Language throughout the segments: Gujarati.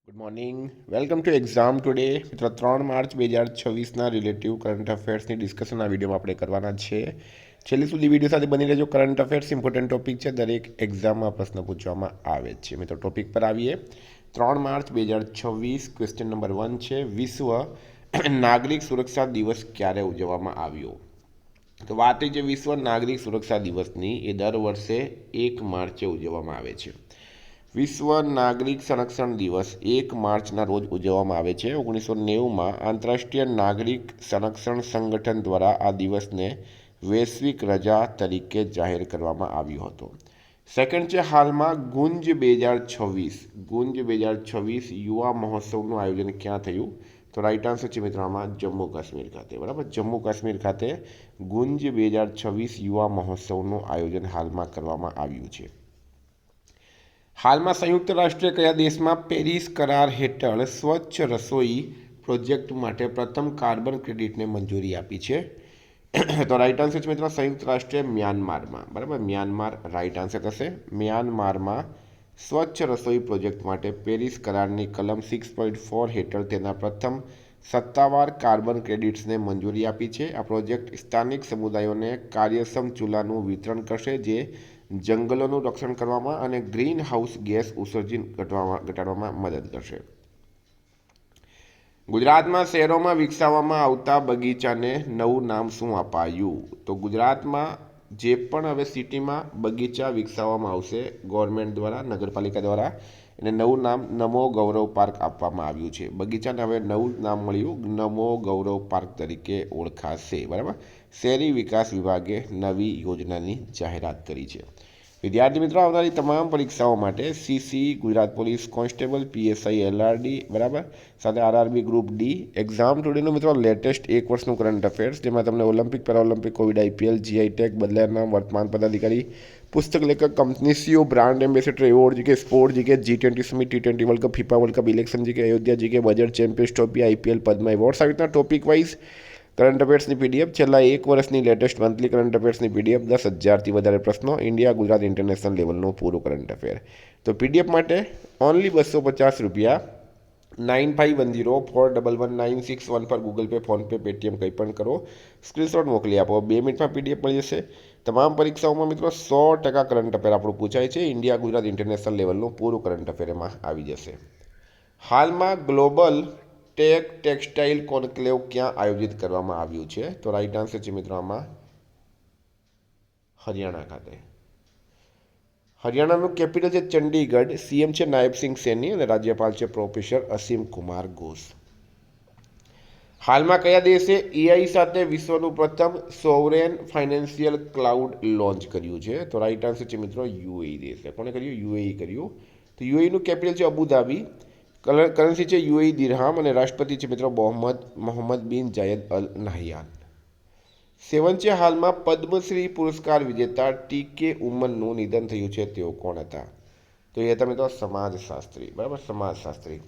Good morning. Welcome to exam today. મિત્રો 3 માર્ચ 2026ના રિલેટિવ કરંટ અફેર્સની ડિસ્કશન આ વિડીયોમાં આપણે કરવાના છે. છેલ્લી સુધી વિડીયો સાથે બની રહેજો. કરંટ અફેર્સ ઇમ્પોર્ટન્ટ ટોપિક છે, દરેક એક્ઝામમાં પ્રશ્ન પૂછવામાં આવે છે. મિત્રો ટોપિક પર આવીએ. 3 માર્ચ 2026 ક્વેશ્ચન નંબર 1 છે, વિશ્વ નાગરિક સુરક્ષા દિવસ ક્યારે ઉજવવામાં આવ્યો? તો વાત છે વિશ્વ નાગરિક સુરક્ષા દિવસની, એ દર વર્ષે 1 માર્ચે ઉજવવામાં આવે છે. વિશ્વ નાગરિક સંરક્ષણ દિવસ 1 માર્ચના રોજ ઉજવવામાં આવે છે. 1990માં આંતરરાષ્ટ્રીય નાગરિક સંરક્ષણ સંગઠન દ્વારા આ દિવસને વૈશ્વિક રજા તરીકે જાહેર કરવામાં આવ્યો હતો. સેકન્ડ છે, હાલમાં ગુંજ 2026 યુવા મહોત્સવનું આયોજન ક્યાં થયું? તો રાઈટ આન્સર છે મિત્રો આમાં જમ્મુ કાશ્મીર ખાતે. બરાબર, જમ્મુ કાશ્મીર ખાતે ગુંજ 2026 યુવા મહોત્સવનું આયોજન હાલમાં કરવામાં આવ્યું છે. હાલમાં સંયુક્ત રાષ્ટ્રે કયા દેશમાં પેરિસ કરાર હેઠળ સ્વચ્છ રસોઈ પ્રોજેક્ટ માટે પ્રથમ કાર્બન ક્રેડિટને મંજૂરી આપી છે? તો રાઈટ આન્સર છે મિત્રો સંયુક્ત રાષ્ટ્રે મ્યાનમારમાં. બરાબર, મ્યાનમાર રાઈટ આન્સર થશે. મ્યાનમારમાં સ્વચ્છ રસોઈ પ્રોજેક્ટ માટે પેરિસ કરારની કલમ 6.4 હેઠળ તેના પ્રથમ સત્તાવાર કાર્બન ક્રેડિટ્સને મંજૂરી આપી છે. આ પ્રોજેક્ટ સ્થાનિક સમુદાયોને કાર્યક્ષમ ચૂલાનું વિતરણ કરશે, જે જંગલોનું રક્ષણ કરવામાં અને ગ્રીન હાઉસ ગેસ ઉત્સર્જન ઘટાડવામાં મદદ કરશે. ગુજરાતમાં શહેરોમાં વિકસાવવામાં આવતા બગીચાને નવું નામ શું અપાયું? તો ગુજરાતમાં જે પણ હવે સિટીમાં બગીચા વિકસાવવામાં આવશે ગવર્મેન્ટ દ્વારા, નગરપાલિકા દ્વારા, એને નવું નામ નમો ગૌરવ પાર્ક આપવામાં આવ્યું છે. બગીચાને હવે નવું નામ મળ્યું, નમો ગૌરવ પાર્ક તરીકે ઓળખાશે. બરાબર, શહેરી વિકાસ વિભાગે નવી યોજનાની જાહેરાત કરી છે. વિદ્યાર્થી મિત્રો, આવનારી તમામ પરીક્ષાઓ માટે CC, Gujarat police constable, PSI, LRD, બરાબર, સાથે આરઆરબી ગ્રુપ ડી એક્ઝામ ટુડેનું મિત્રો લેટેસ્ટ એક વર્ષનું કરંટ અફેર્સ, જેમાં તમને Olympic, paralympic, Covid, IPL, GI tag, બદલાયના વર્તમાન પદાધિકારી, પુસ્તક લેખક, company CEO, brand ambassador award GK, sport GK, G20 summit, T20 world cup, FIFA world cup, election GK, Ayodhya GK, budget, champions trophy, IPL, Padma awards, આવી રીતના ટોપિક વાઇઝ કરંટ અફેર્સની પીડીએફ, છેલ્લા એક વર્ષની લેટેસ્ટ મંથલી કરંટ અફેર્સની પીડીએફ, 10,000થી વધારે પ્રશ્નો, ઇન્ડિયા, ગુજરાત, ઇન્ટરનેશનલ લેવલનું પૂરું કરંટ અફેર. તો પીડીએફ માટે ઓનલી ₹250, 9510411961 પર ગૂગલ પે, ફોનપે, પેટીએમ કંઈ પણ કરો, સ્ક્રીનશોટ મોકલી આપો. 2 મિનિટમાં પીડીએફ મળી જશે. તમામ પરીક્ષાઓમાં મિત્રો 100% કરંટ અફેર આપણું પૂછાય છે. ઇન્ડિયા, ગુજરાત, ઇન્ટરનેશનલ લેવલનું પૂરું કરંટ અફેર એમાં આવી જશે. હાલમાં ગ્લોબલ ટેક્સટાઇલ કોન્ક્લેવ ક્યાં આયોજિત કરવામાં આવ્યું છે? તો રાઈટ આન્સર છે મિત્રો આમાં હરિયાણા ખાતે. હરિયાણાનું કેપિટલ છે ચંડીગઢ. સીએમ છે નાયબસિંહ સૈની અને રાજ્યપાલ છે પ્રોફેસર અસીમ કુમાર ઘોષ. હાલમાં કયા દેશે એઆઈ સાથે વિશ્વનું પ્રથમ સોવરેન ફાઇનાન્શિયલ ક્લાઉડ લોન્ચ કર્યું છે? તો રાઈટ આન્સર છે મિત્રો યુએઈ દેશે. કોણે કર્યું? યુએઈ કર્યું. તો યુએઈનું કેપિટલ છે અબુધાબી. કરન્સી છે યુએઈ દિરહામ અને રાષ્ટ્રપતિ છે મિત્રો મોહમ્મદ બિન જાયદ અલ નહયાન. 7 છે, હાલમાં પદ્મશ્રી પુરસ્કાર વિજેતા ટી.કે. ઉમનનું નિધન થયું છે. તેઓ કોણ હતા? તો એ હતા મિત્રો સમાજશાસ્ત્રી. બરાબર, સમાજશાસ્ત્રી.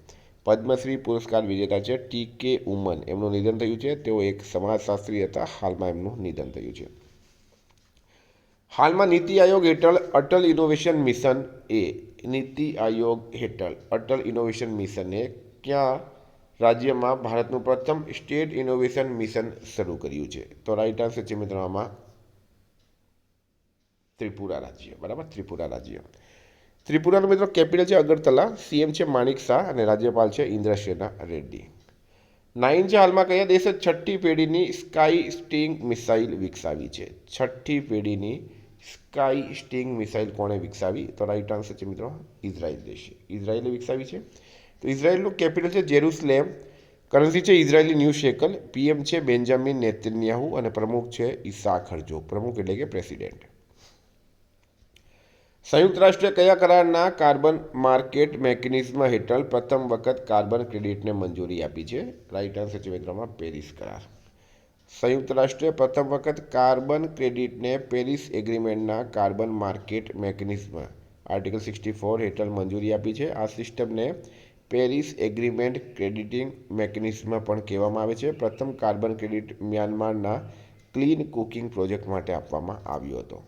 પદ્મશ્રી પુરસ્કાર વિજેતા છે ટી.કે. ઉમન, એમનું નિધન થયું છે. તેઓ એક સમાજશાસ્ત્રી હતા. હાલમાં એમનું નિધન થયું છે. હાલમાં નીતિ આયોગ હેઠળ અટલ ઇનોવેશન મિશન એ નીતિ આયોગ હેઠળ અટલ ઇનોવેશન મિશને ક્યાં રાજ્યમાં ભારતનું પ્રથમ સ્ટેટ ઇનોવેશન મિશન શરૂ કર્યું છે? તો રાઈટ આન્સર છે મિત્રો આમાં ત્રિપુરા રાજ્ય. બરાબર, ત્રિપુરા રાજ્ય. ત્રિપુરાનું મિત્રો કેપિટલ છે અગરતલા. સીએમ છે માણિક શાહ અને રાજ્યપાલ છે ઇન્દ્રસેના રેડ્ડી. 9 છે, હાલમાં કયા દેશે 6ઠ્ઠી પેઢીની સ્કાય સ્ટિંગ મિસાઇલ વિકસાવી છે? 6ઠ્ઠી પેઢીની સ્કાય સ્ટિંગ મિસાઇલ કોણે વિકસાવી? તો રાઈટ આન્સર છે મિત્રો ઇઝરાયલ દેશે. ઇઝરાયલે વિકસાવી છે. તો ઇઝરાયલનું કેપિટલ છે જેરુસલેમ. કરન્સી છે ઇઝરાયલી ન્યૂ શેકલ. પીએમ છે બેન્જામિન નેતન્યાહુ અને પ્રમુખ છે ઈસાક હર્જોગ. પ્રમુખ એટલે કે પ્રેસિડેન્ટ. સંયુક્ત રાષ્ટ્રે કયા કરારના કાર્બન માર્કેટ મેકેનિઝમ હેઠળ પ્રથમ વખત કાર્બન ક્રેડિટને મંજૂરી આપી છે? રાઈટ આન્સર છે મિત્રોમાં પેરિસ કરાર. સંયુક્ત રાષ્ટ્રે પ્રથમ વખત કાર્બન ક્રેડિટને પેરિસ એગ્રીમેન્ટના કાર્બન માર્કેટ મેકેનિઝમ આર્ટિકલ 64 હેઠળ મંજૂરી આપી છે. આ સિસ્ટમને પેરિસ એગ્રીમેન્ટ ક્રેડિટિંગ મેકેનિઝમ પણ કહેવામાં આવે છે. પ્રથમ કાર્બન ક્રેડિટ મ્યાનમારના ક્લીન કુકિંગ પ્રોજેક્ટ માટે આપવામાં આવ્યો હતો.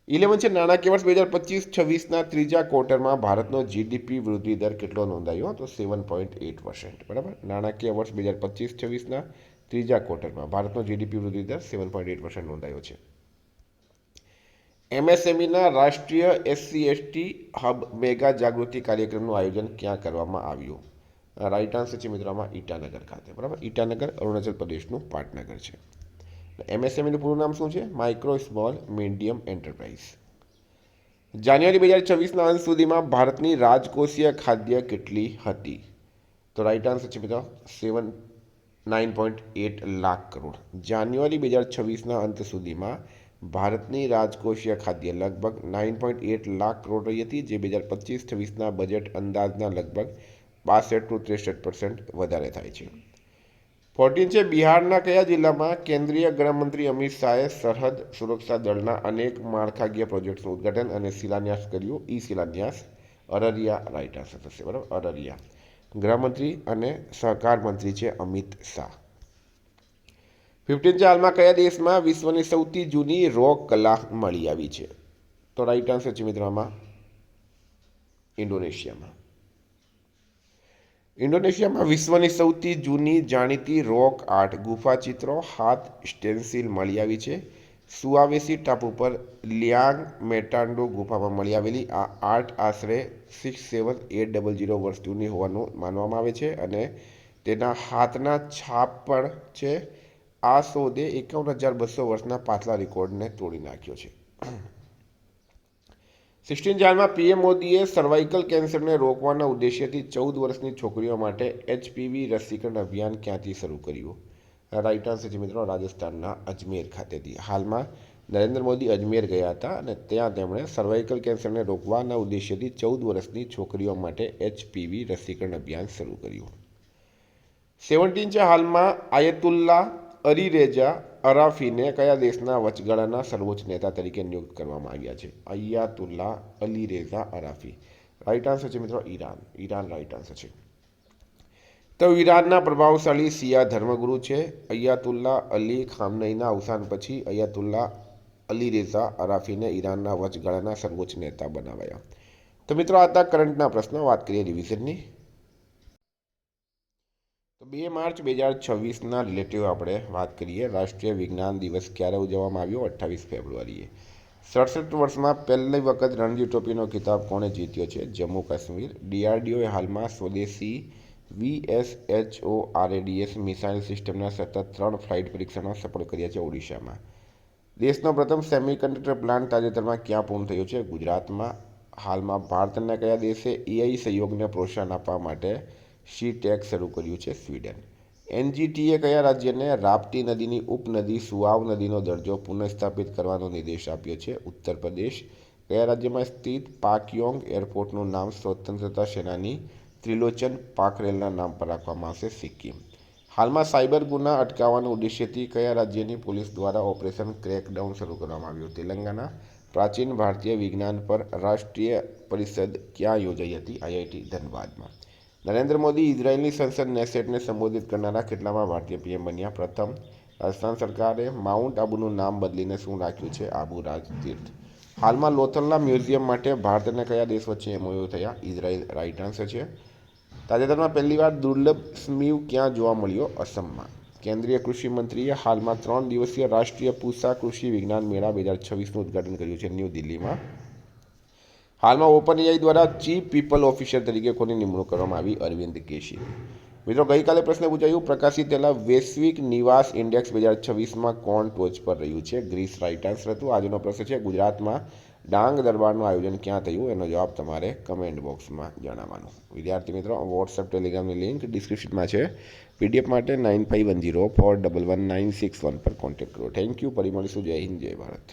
11 છે નાણાકીય વર્ષ 2025-26ના ત્રીજા ક્વાર્ટરમાં ભારતનો જીડીપી વૃદ્ધિ દર કેટલો નોંધાયો? તો 7.8%. બરાબર. નાણાકીય વર્ષ 2025-26ના ત્રીજા ક્વાર્ટરમાં ભારતનો જીડીપી વૃદ્ધિ દર 7.8% નોંધાયો છે. એમએસએમઈના રાષ્ટ્રીય SC/ST હબ મેગા જાગૃતિ કાર્યક્રમનું આયોજન ક્યાં કરવામાં આવ્યું? રાઈટ આન્સર છે મિત્રો આમાં ઈટાનગર ખાતે. બરાબર. ઈટાનગર અરુણાચલ પ્રદેશનું પાટનગર છે. એમએસએમઈનું પૂરું નામ શું છે? Micro small medium enterprise. જાન્યુઆરી 2026ના અંત સુધીમાં ભારતની રાજકોષીય ખાદ્ય કેટલી હતી? તો રાઈટ આન્સર છે મિત્રો 9.8 લાખ કરોડ. જાન્યુઆરી 2026ના અંત સુધીમાં ભારતની રાજકોષીય ખાદ્ય લગભગ 9.8 લાખ કરોડ રહી હતી, જે 2025-26ના બજેટ અંદાજના લગભગ 62-63% વધારે થાય છે. 14 છે બિહારના કયા જિલ્લામાં કેન્દ્રીય ગૃહમંત્રી અમિત શાહે સરહદ સુરક્ષા દળના અનેક માળખાકીય પ્રોજેક્ટનું ઉદ્ઘાટન અને શિલાન્યાસ કર્યું? શિલાન્યાસ અરરિયા રાઈટ આન્સર થશે. બરાબર. અરરિયા. ગૃહમંત્રી અને સહકાર મંત્રી છે અમિત શાહ. 15 છે હાલમાં કયા દેશમાં વિશ્વની સૌથી જૂની રોક કલા મળી આવી છે? તો રાઈટ આન્સર છે મિત્રો આમાં ઇન્ડોનેશિયામાં. ઇન્ડોનેશિયામાં વિશ્વની સૌથી જૂની જાણીતી રોક આર્ટ ગુફા ચિત્રો હાથ સ્ટેન્સિલ મળી આવી છે. સુઆવેસી ટાપુ પર લિયાંગ મેટાન્ડો ગુફામાં મળી આવેલી આ આર્ટ આશરે 67800 વર્ષ જૂની હોવાનું માનવામાં આવે છે અને તેના હાથના છાપ પણ છે. આ શોધે 51,200 વર્ષના પાછલા રેકોર્ડને તોડી નાખ્યો છે. 16 જાનમાં પીએમ મોદીએ સર્વાઇકલ કેન્સરને રોકવાના ઉદ્દેશ્યથી 14 વર્ષની છોકરીઓ માટે HPV રસીકરણ અભિયાન ક્યાંથી શરૂ કર્યું? રાઈટ આન્સર છે મિત્રો રાજસ્થાનના અજમેર ખાતેથી. હાલમાં નરેન્દ્ર મોદી અજમેર ગયા હતા અને ત્યાં તેમણે સર્વાઇકલ કેન્સરને રોકવાના ઉદ્દેશ્યથી 14 વર્ષની છોકરીઓ માટે HPV રસીકરણ અભિયાન શરૂ કર્યું. 17 છે હાલમાં આયતુલ્લા અલી રેઝા અરાફીને કયા દેશના વચગાળાના સર્વોચ્ચ નેતા તરીકે નિયુક્ત કરવામાં આવ્યા છે? અયાતુલ્લા અલી રેઝા અરાફી. રાઈટ આન્સર છે મિત્રો ઈરાન. ઈરાન રાઈટ આન્સર છે. તો ઈરાનના પ્રભાવશાળી શિયા ધર્મગુરુ છે અયાતુલ્લા અલી ખામનઈના અવસાન પછી અયાતુલ્લા અલી રેઝા અરાફીને ઈરાનના વચગાળાના સર્વોચ્ચ નેતા બનાવાયા. તો મિત્રો આ હતા કરંટના પ્રશ્નો. વાત કરીએ રિવિઝનની. તો 2 માર્ચ 2026ના રિલેટિવ આપણે વાત કરીએ. રાષ્ટ્રીય વિજ્ઞાન દિવસ ક્યારે ઉજવવામાં આવ્યો? 28 ફેબ્રુઆરીએ. 67 વર્ષમાં પહેલી વખત રણજી ટ્રોફીનો ખિતાબ કોણે જીત્યો છે? જમ્મુ કાશ્મીર. DRDOએ હાલમાં સ્વદેશી VSHO-RADS મિસાઇલ સિસ્ટમના સતત 3 ફ્લાઇટ પરીક્ષણો સફળ કર્યા છે ઓડિશામાં. દેશનો પ્રથમ સેમિકન્ડક્ટર પ્લાન્ટ તાજેતરમાં ક્યાં પૂર્ણ થયો છે? ગુજરાતમાં. હાલમાં ભારતના કયા દેશે AI સહયોગને પ્રોત્સાહન આપવા માટે CTEC શરૂ કર્યું છે? સ્વીડન. NGTએ કયા રાજ્યને રાપ્તી નદીની ઉપનદી સુઆવ નદીનો દરજ્જો પુનઃસ્થાપિત કરવાનો નિર્દેશ આપ્યો છે? ઉત્તર પ્રદેશ. કયા રાજ્યમાં સ્થિત પાકયોંગ એરપોર્ટનું નામ સ્વતંત્રતા સેનાની ત્રિલોચન પાખરેલના નામ પર રાખવામાં આવશે? સિક્કિમ. હાલમાં સાયબર ગુના અટકાવવાના ઉદ્દેશ્યથી કયા રાજ્યની પોલીસ દ્વારા ઓપરેશન ક્રેકડાઉન શરૂ કરવામાં આવ્યું? તેલંગાના. પ્રાચીન ભારતીય વિજ્ઞાન પર રાષ્ટ્રીય પરિષદ ક્યાં યોજાઈ હતી? IIT ધનબાદમાં. નરેન્દ્ર મોદી ઇઝરાયેલની સંસદ નેસેટને સંબોધિત કરનારા કેટલામાં ભારતીય PM બન્યા? પ્રથમ. રાજસ્થાન સરકારે માઉન્ટ આબુનું નામ બદલીને શું રાખ્યું છે? આબુ રાજ તીર્થ. હાલમાં લોથલના મ્યુઝિયમ માટે ભારત અને કયા દેશ વચ્ચે MOU થયા? ઇઝરાયેલ રાઈટ આન્સર છે. તાજેતરમાં પહેલીવાર દુર્લભ સ્મીવ ક્યાં જોવા મળ્યો? અસમમાં. કેન્દ્રીય કૃષિ મંત્રીએ હાલમાં 3 દિવસીય રાષ્ટ્રીય પૂસા કૃષિ વિજ્ઞાન મેળા 2026નું ઉદ્ઘાટન કર્યું છે ન્યૂ દિલ્હીમાં. હાલમાં OpenAI દ્વારા ચીફ પીપલ ઓફિસર તરીકે કોની નિમણૂક કરવામાં આવી? અરવિંદ કેશી. મિત્રો ગઈકાલે પ્રશ્ન પૂછાયું પ્રકાશિત થયેલા વૈશ્વિક નિવાસ ઇન્ડેક્સ 2026માં કોણ ટોચ પર રહ્યું છે? ગ્રીસ રાઈટ આન્સર હતું. આજનો પ્રશ્ન છે ગુજરાતમાં ડાંગ દરબારનું આયોજન ક્યાં થયું? એનો જવાબ તમારે કમેન્ટ બોક્સમાં જણાવવાનો. વિદ્યાર્થી મિત્રો વોટ્સએપ ટેલિગ્રામની લિંક ડિસ્ક્રિપ્શનમાં છે. PDF માટે 9510411961 પર કોન્ટેક્ટ કરો. Thank you. ફરી મળીશું. જય હિન્દ જય ભારત.